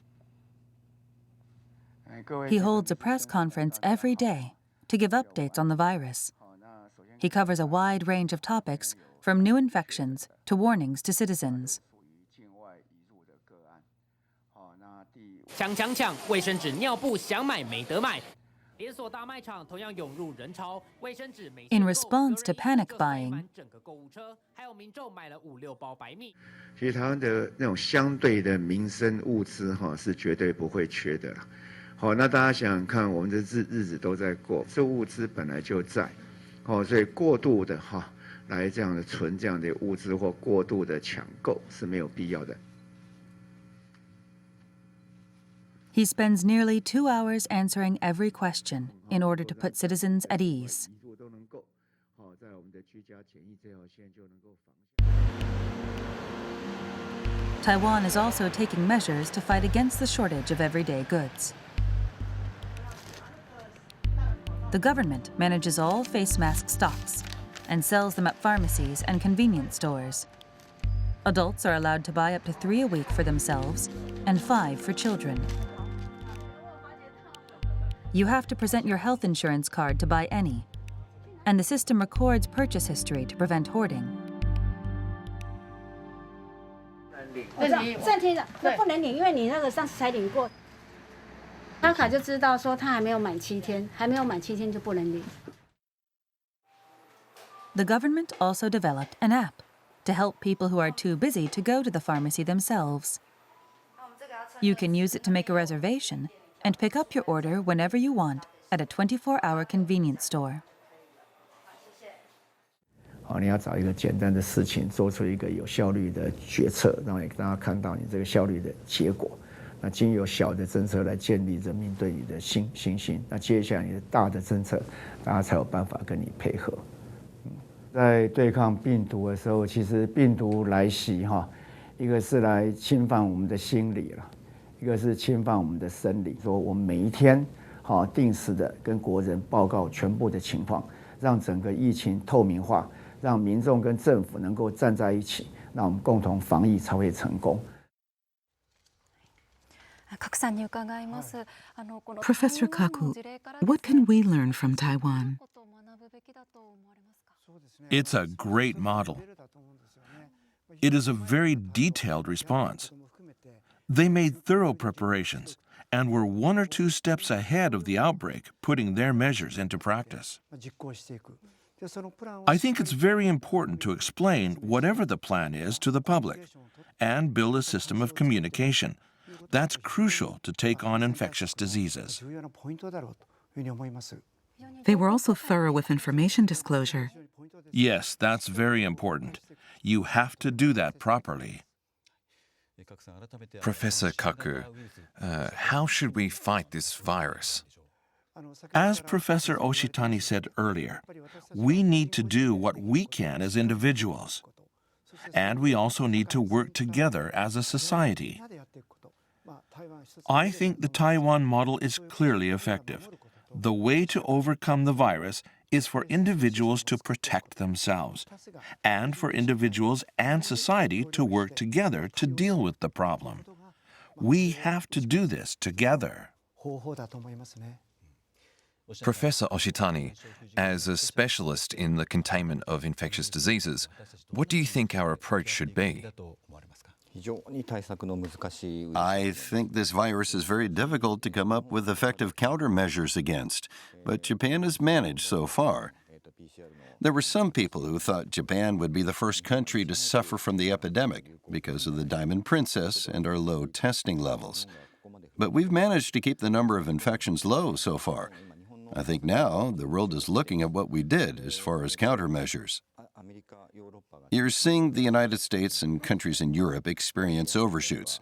S1: He holds a press conference every day to give updates on the virus. He covers a wide range of topics, from new infections to warnings to citizens.
S10: 抢！卫生纸、尿布想买没得买。
S1: In response to panic buying,
S10: 其实台湾的那种相对的民生物资是绝对不会缺的啦。好，那大家想想看，我们的日子都在过，这物资本来就在，所以过度的来这样的存这样的物资或过度的抢购是没有必要的。
S1: he spends nearly 2 hours answering every question in order to put citizens at ease. Taiwan is also taking measures to fight against the shortage of everyday goods. The government manages all face mask stocks and sells them at pharmacies and convenience stores. Adults are allowed to buy up to 3 a week for themselves and 5 for children. You have to present your health insurance card to buy any, and the system records purchase history to prevent hoarding.
S2: 暂停的，那不能领，因为你那个上次才领过。刷卡就知道说他还没有满7天，还没有满7天就不能领。
S1: The government also developed an app to help people who are too busy to go to the pharmacy themselves. You can use it to make a reservation and pick up your order whenever you want at a 24-hour convenience store.
S8: 你要找一个简单的事情，做出一个有效率的决策，让大家看到你这个效率的结果。那经由小的政策来建立人民对你的信心。那接下来你的大的政策，大家才有办法跟你配合。在对抗病毒的时候，其实病毒来袭一个是来侵犯我们的心理了，一个是侵犯我们的生理。说我们每一天定时的跟国人报告全部的情况，让整个疫情透明化，让民众跟政府能够站在一起，那我们共同防疫才会成功。
S4: Professor Kaku, what can we learn from Taiwan?
S18: It's a great model. It is a very detailed response. They made thorough preparations and were 1 or 2 steps ahead of the outbreak, putting their measures into practice. I think it's very important to explain whatever the plan is to the public and build a system of communication. That's crucial to take on infectious diseases.
S4: They were also thorough with information disclosure.
S18: Yes, that's very important. You have to do that properly.
S3: Professor Kaku, how should we fight this virus?
S18: As Professor Oshitani said earlier, we need to do what we can as individuals. And we also need to work together as a society. I think the Taiwan model is clearly effective. The way to overcome the virus is for individuals to protect themselves, and for individuals and society to work together to deal with the problem. We have to do this together.
S3: Professor Oshitani, as a specialist in the containment of infectious diseases, what do you think our approach should be?
S11: I think this virus is very difficult to come up with effective countermeasures against, but Japan has managed so far. There were some people who thought Japan would be the first country to suffer from the epidemic because of the Diamond Princess and our low testing levels. But we've managed to keep the number of infections low so far. I think now the world is looking at what we did as far as countermeasures. You're seeing the United States and countries in Europe experience overshoots.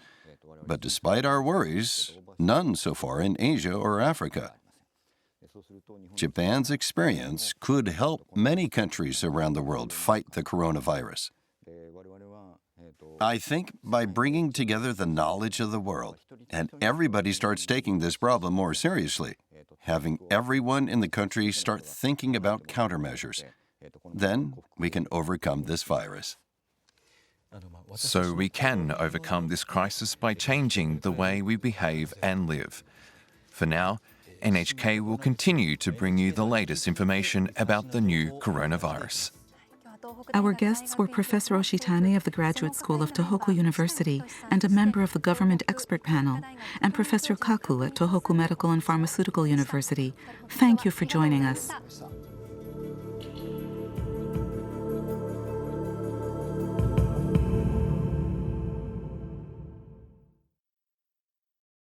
S11: But despite our worries, none so far in Asia or Africa. Japan's experience could help many countries around the world fight the coronavirus. I think by bringing together the knowledge of the world, and everybody starts taking this problem more seriously, having everyone in the country start thinking about countermeasures, then we can overcome this virus.
S3: So we can overcome this crisis by changing the way we behave and live. For now, NHK will continue to bring you the latest information about the new coronavirus.
S4: Our guests were Professor Oshitani of the Graduate School of Tohoku University and a member of the Government Expert Panel, and Professor Kaku at Tohoku Medical and Pharmaceutical University. Thank you for joining us.